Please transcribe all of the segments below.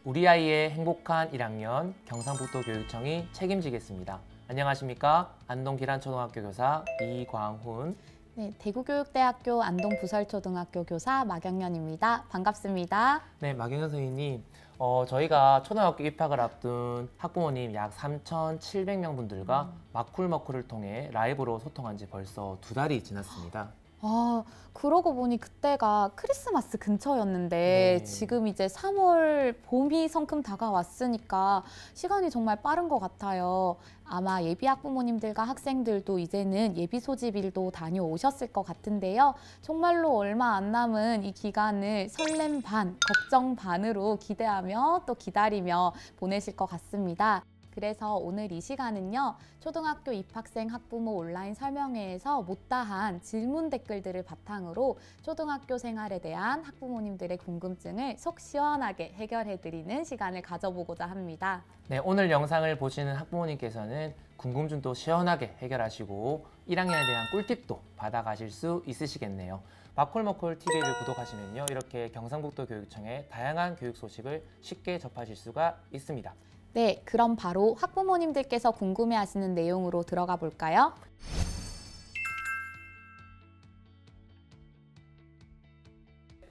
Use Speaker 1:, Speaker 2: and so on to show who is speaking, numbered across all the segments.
Speaker 1: 우리 아이의 행복한 1학년 경상북도교육청이 책임지겠습니다. 안녕하십니까? 안동기란초등학교 교사 이광훈.
Speaker 2: 네, 대구교육대학교 안동부설초등학교 교사 마경연입니다. 반갑습니다.
Speaker 1: 네, 마경연 선생님. 저희가 초등학교 입학을 앞둔 학부모님 약 3,700명 분들과 마쿨머쿨을 통해 라이브로 소통한 지 벌써 2달이 지났습니다.
Speaker 2: 그러고 보니 그때가 크리스마스 근처였는데
Speaker 1: 네.
Speaker 2: 지금 이제 3월 봄이 성큼 다가왔으니까 시간이 정말 빠른 것 같아요. 아마 예비 학부모님들과 학생들도 이제는 예비 소집일도 다녀오셨을 것 같은데요. 정말로 얼마 안 남은 이 기간을 설렘 반, 걱정 반으로 기대하며 또 기다리며 보내실 것 같습니다. 그래서 오늘 이 시간은요, 초등학교 입학생 학부모 온라인 설명회에서 못다한 질문 댓글들을 바탕으로 초등학교 생활에 대한 학부모님들의 궁금증을 속 시원하게 해결해드리는 시간을 가져보고자 합니다.
Speaker 1: 네, 오늘 영상을 보시는 학부모님께서는 궁금증도 시원하게 해결하시고 1학년에 대한 꿀팁도 받아가실 수 있으시겠네요. 마콜머콜 TV를 구독하시면요, 이렇게 경상북도 교육청의 다양한 교육 소식을 쉽게 접하실 수가 있습니다.
Speaker 2: 네, 그럼 바로 학부모님들께서 궁금해하시는 내용으로 들어가 볼까요?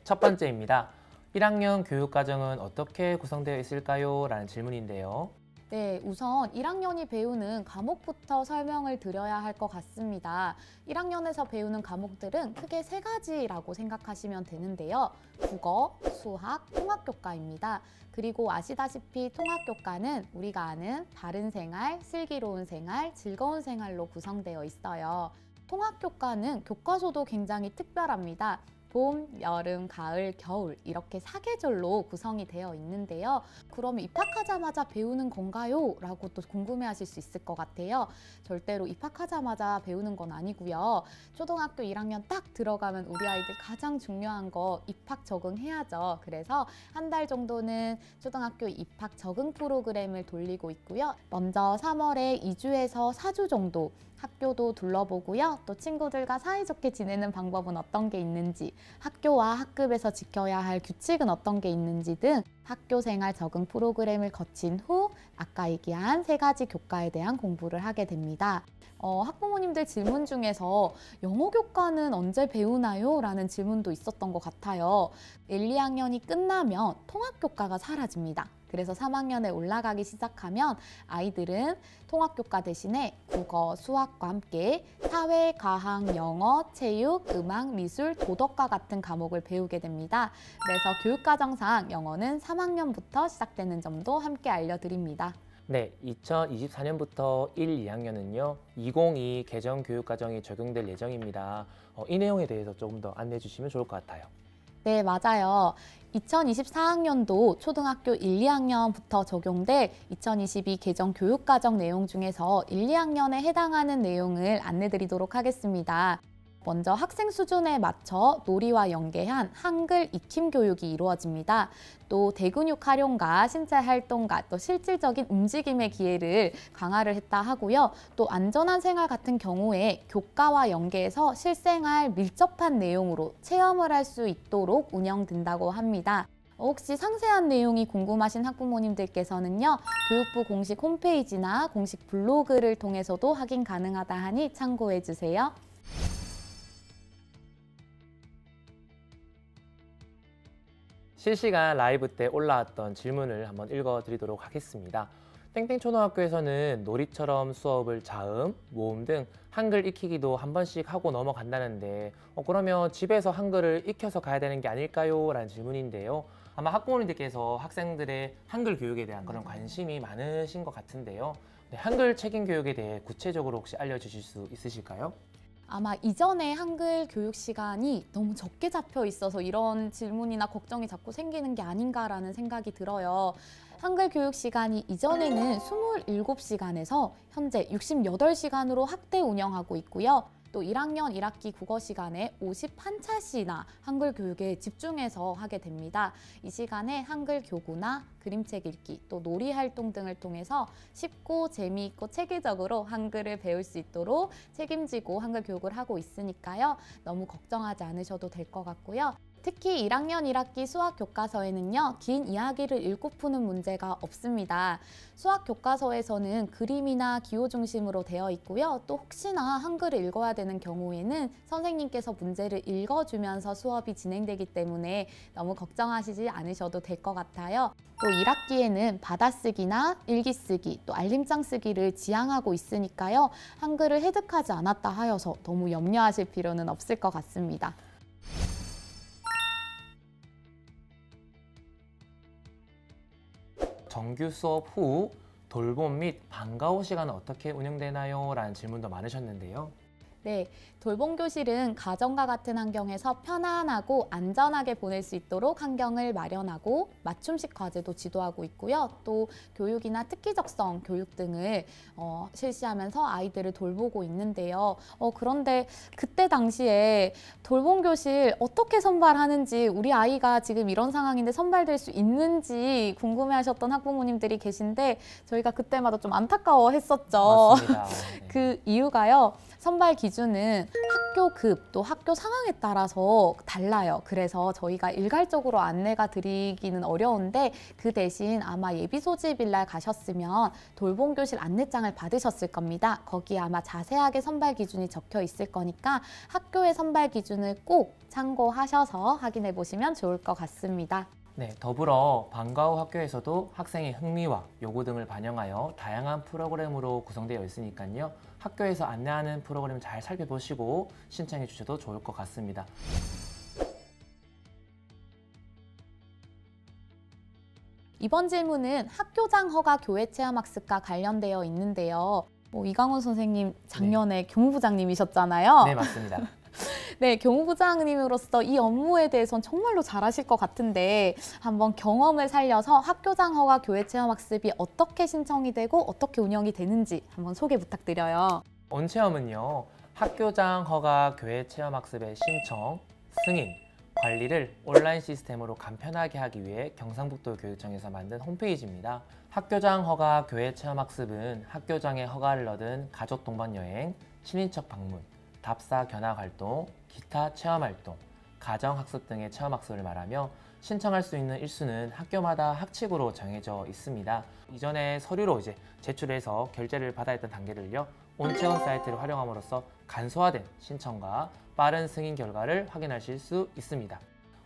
Speaker 1: 첫 번째입니다. 1학년 교육과정은 어떻게 구성되어 있을까요? 라는 질문인데요.
Speaker 2: 네, 우선 1학년이 배우는 과목부터 설명을 드려야 할 것 같습니다. 1학년에서 배우는 과목들은 크게 3가지라고 생각하시면 되는데요. 국어, 수학, 통합교과입니다. 그리고 아시다시피 통합교과는 우리가 아는 바른 생활, 슬기로운 생활, 즐거운 생활로 구성되어 있어요. 통합교과는 교과서도 굉장히 특별합니다. 봄, 여름, 가을, 겨울 이렇게 4계절로 구성이 되어 있는데요. 그럼 입학하자마자 배우는 건가요? 라고 또 궁금해하실 수 있을 것 같아요. 절대로 입학하자마자 배우는 건 아니고요. 초등학교 1학년 딱 들어가면 우리 아이들 가장 중요한 거 입학 적응해야죠. 그래서 한 달 정도는 초등학교 입학 적응 프로그램을 돌리고 있고요. 먼저 3월에 2주에서 4주 정도 학교도 둘러보고요. 또 친구들과 사이좋게 지내는 방법은 어떤 게 있는지, 학교와 학급에서 지켜야 할 규칙은 어떤 게 있는지 등 학교 생활 적응 프로그램을 거친 후 아까 얘기한 3가지 교과에 대한 공부를 하게 됩니다. 학부모님들 질문 중에서 영어 교과는 언제 배우나요? 라는 질문도 있었던 것 같아요. 1, 2학년이 끝나면 통합교과가 사라집니다. 그래서 3학년에 올라가기 시작하면 아이들은 통합교과 대신에 국어, 수학과 함께 사회, 과학, 영어, 체육, 음악, 미술, 도덕과 같은 과목을 배우게 됩니다. 그래서 교육과정상 영어는 3학년부터 시작되는 점도 함께 알려드립니다.
Speaker 1: 네, 2024년부터 1, 2학년은요, 2022 개정 교육과정이 적용될 예정입니다. 이 내용에 대해서 조금 더 안내해 주시면 좋을 것 같아요.
Speaker 2: 네, 맞아요. 2024학년도 초등학교 1, 2학년부터 적용될 2022 개정 교육과정 내용 중에서 1, 2학년에 해당하는 내용을 안내드리도록 하겠습니다. 먼저 학생 수준에 맞춰 놀이와 연계한 한글 익힘 교육이 이루어집니다. 또 대근육 활용과 신체 활동과 또 실질적인 움직임의 기회를 강화를 했다 하고요. 또 안전한 생활 같은 경우에 교과와 연계해서 실생활 밀접한 내용으로 체험을 할 수 있도록 운영된다고 합니다. 혹시 상세한 내용이 궁금하신 학부모님들께서는요, 교육부 공식 홈페이지나 공식 블로그를 통해서도 확인 가능하다 하니 참고해 주세요.
Speaker 1: 실시간 라이브 때 올라왔던 질문을 한번 읽어드리도록 하겠습니다. 땡땡초등학교에서는 놀이처럼 수업을 자음, 모음 등 한글 익히기도 한 번씩 하고 넘어간다는데 그러면 집에서 한글을 익혀서 가야 되는 게 아닐까요? 라는 질문인데요. 아마 학부모님들께서 학생들의 한글 교육에 대한 그런 관심이 많으신 것 같은데요. 네, 한글 책임 교육에 대해 구체적으로 혹시 알려주실 수 있으실까요?
Speaker 2: 아마 이전에 한글 교육 시간이 너무 적게 잡혀 있어서 이런 질문이나 걱정이 자꾸 생기는 게 아닌가라는 생각이 들어요. 한글 교육 시간이 이전에는 27시간에서 현재 68시간으로 확대 운영하고 있고요. 또 1학년 1학기 국어 시간에 51차시나 한글 교육에 집중해서 하게 됩니다. 이 시간에 한글 교구나 그림책 읽기, 또 놀이 활동 등을 통해서 쉽고 재미있고 체계적으로 한글을 배울 수 있도록 책임지고 한글 교육을 하고 있으니까요. 너무 걱정하지 않으셔도 될 것 같고요. 특히 1학년 1학기 수학 교과서에는요, 긴 이야기를 읽고 푸는 문제가 없습니다. 수학 교과서에서는 그림이나 기호 중심으로 되어 있고요. 또 혹시나 한글을 읽어야 되는 경우에는 선생님께서 문제를 읽어주면서 수업이 진행되기 때문에 너무 걱정하시지 않으셔도 될 것 같아요. 또 1학기에는 받아쓰기나 일기쓰기, 또 알림장 쓰기를 지향하고 있으니까요. 한글을 획득하지 않았다 하여서 너무 염려하실 필요는 없을 것 같습니다.
Speaker 1: 정규 수업 후 돌봄 및 방과후 시간은 어떻게 운영되나요? 라는 질문도 많으셨는데요.
Speaker 2: 네, 돌봄교실은 가정과 같은 환경에서 편안하고 안전하게 보낼 수 있도록 환경을 마련하고 맞춤식 과제도 지도하고 있고요. 또 교육이나 특기적성 교육 등을 실시하면서 아이들을 돌보고 있는데요. 그런데 그때 당시에 돌봄교실 어떻게 선발하는지, 우리 아이가 지금 이런 상황인데 선발될 수 있는지 궁금해하셨던 학부모님들이 계신데 저희가 그때마다 좀 안타까워했었죠.
Speaker 1: 맞습니다. 네.
Speaker 2: 그 이유가요. 선발 기준은 학교급 또 학교 상황에 따라서 달라요. 그래서 저희가 일괄적으로 안내가 드리기는 어려운데 그 대신 아마 예비 소집일 날 가셨으면 돌봄교실 안내장을 받으셨을 겁니다. 거기에 아마 자세하게 선발 기준이 적혀 있을 거니까 학교의 선발 기준을 꼭 참고하셔서 확인해 보시면 좋을 것 같습니다.
Speaker 1: 네, 더불어 방과후 학교에서도 학생의 흥미와 요구 등을 반영하여 다양한 프로그램으로 구성되어 있으니까요. 학교에서 안내하는 프로그램을 잘 살펴보시고 신청해 주셔도 좋을 것 같습니다.
Speaker 2: 이번 질문은 학교장 허가 교회 체험학습과 관련되어 있는데요. 이강원 선생님 작년에 교무부장님이셨잖아요.
Speaker 1: 네, 맞습니다.
Speaker 2: 네, 교무부장님으로서 이 업무에 대해서는 정말로 잘하실 것 같은데 한번 경험을 살려서 학교장 허가 교회 체험학습이 어떻게 신청이 되고 어떻게 운영이 되는지 한번 소개 부탁드려요.
Speaker 1: 온체험은요, 학교장 허가 교회 체험학습의 신청, 승인, 관리를 온라인 시스템으로 간편하게 하기 위해 경상북도 교육청에서 만든 홈페이지입니다. 학교장 허가 교회 체험학습은 학교장의 허가를 얻은 가족 동반여행, 친인척 방문, 답사 견학 활동, 기타 체험 활동, 가정학습 등의 체험학습을 말하며 신청할 수 있는 일수는 학교마다 학칙으로 정해져 있습니다. 이전에 서류로 제출해서 결제를 받아야 했던 단계를요, 온체험 사이트를 활용함으로써 간소화된 신청과 빠른 승인 결과를 확인하실 수 있습니다.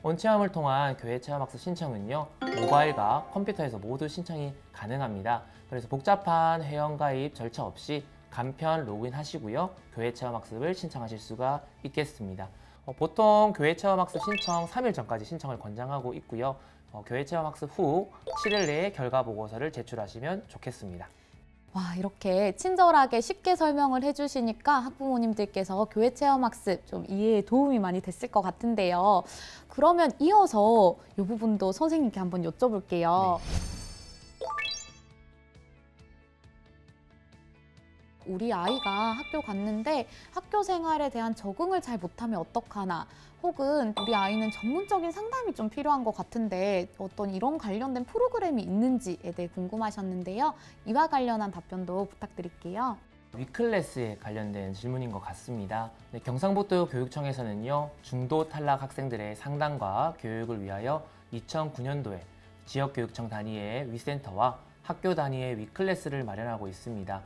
Speaker 1: 온체험을 통한 교회 체험학습 신청은요, 모바일과 컴퓨터에서 모두 신청이 가능합니다. 그래서 복잡한 회원가입 절차 없이 간편 로그인 하시고요, 교회 체험학습을 신청하실 수가 있겠습니다. 보통 교회 체험학습 신청 3일 전까지 신청을 권장하고 있고요. 교회 체험학습 후 7일 내에 결과 보고서를 제출하시면 좋겠습니다.
Speaker 2: 와, 이렇게 친절하게 쉽게 설명을 해주시니까 학부모님들께서 교회 체험학습 좀 이해에 도움이 많이 됐을 것 같은데요. 그러면 이어서 이 부분도 선생님께 한번 여쭤볼게요.
Speaker 1: 네.
Speaker 2: 우리 아이가 학교 갔는데 학교 생활에 대한 적응을 잘 못하면 어떡하나, 혹은 우리 아이는 전문적인 상담이 좀 필요한 것 같은데 어떤 이런 관련된 프로그램이 있는지에 대해 궁금하셨는데요. 이와 관련한 답변도 부탁드릴게요.
Speaker 1: 위클래스에 관련된 질문인 것 같습니다. 네, 경상북도 교육청에서는요, 중도 탈락 학생들의 상담과 교육을 위하여 2009년도에 지역교육청 단위의 위센터와 학교 단위의 위클래스를 마련하고 있습니다.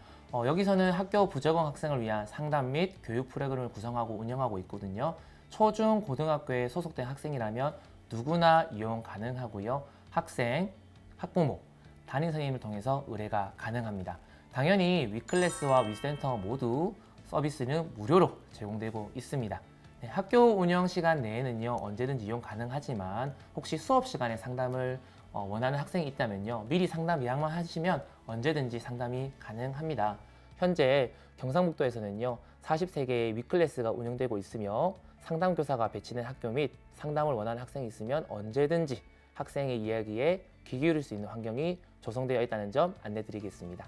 Speaker 1: 여기서는 학교 부적응 학생을 위한 상담 및 교육 프로그램을 구성하고 운영하고 있거든요. 초중 고등학교에 소속된 학생이라면 누구나 이용 가능하고요. 학생, 학부모, 담임 선생님을 통해서 의뢰가 가능합니다. 당연히 위클래스와 위센터 모두 서비스는 무료로 제공되고 있습니다. 네, 학교 운영 시간 내에는요, 언제든지 이용 가능하지만 혹시 수업 시간에 상담을 원하는 학생이 있다면요, 미리 상담 예약만 하시면 언제든지 상담이 가능합니다. 현재 경상북도에서는요, 40세 개의 위클래스가 운영되고 있으며 상담교사가 배치된 학교 및 상담을 원하는 학생이 있으면 언제든지 학생의 이야기에 귀 기울일 수 있는 환경이 조성되어 있다는 점 안내드리겠습니다.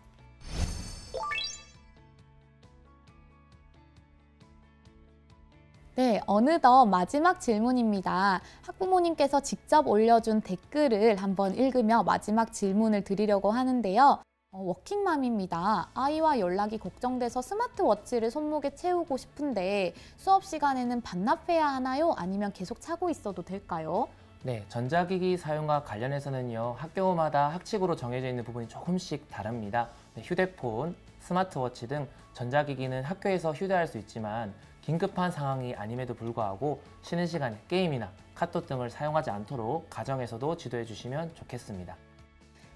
Speaker 2: 네, 어느덧 마지막 질문입니다. 학부모님께서 직접 올려준 댓글을 한번 읽으며 마지막 질문을 드리려고 하는데요. 워킹맘입니다. 아이와 연락이 걱정돼서 스마트워치를 손목에 채우고 싶은데 수업 시간에는 반납해야 하나요? 아니면 계속 차고 있어도 될까요?
Speaker 1: 네, 전자기기 사용과 관련해서는요, 학교마다 학칙으로 정해져 있는 부분이 조금씩 다릅니다. 네, 휴대폰, 스마트워치 등 전자기기는 학교에서 휴대할 수 있지만 긴급한 상황이 아님에도 불구하고 쉬는 시간에 게임이나 카톡 등을 사용하지 않도록 가정에서도 지도해 주시면 좋겠습니다.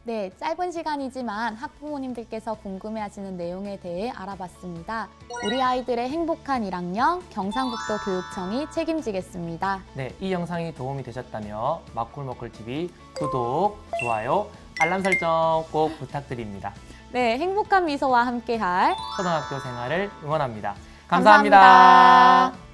Speaker 2: 네, 짧은 시간이지만 학부모님들께서 궁금해하시는 내용에 대해 알아봤습니다. 우리 아이들의 행복한 1학년 경상북도 교육청이 책임지겠습니다.
Speaker 1: 네, 이 영상이 도움이 되셨다면 마쿨머쿨TV 구독, 좋아요, 알람 설정 꼭 부탁드립니다.
Speaker 2: 네, 행복한 미소와 함께할
Speaker 1: 초등학교 생활을 응원합니다.
Speaker 2: 감사합니다.
Speaker 1: 감사합니다.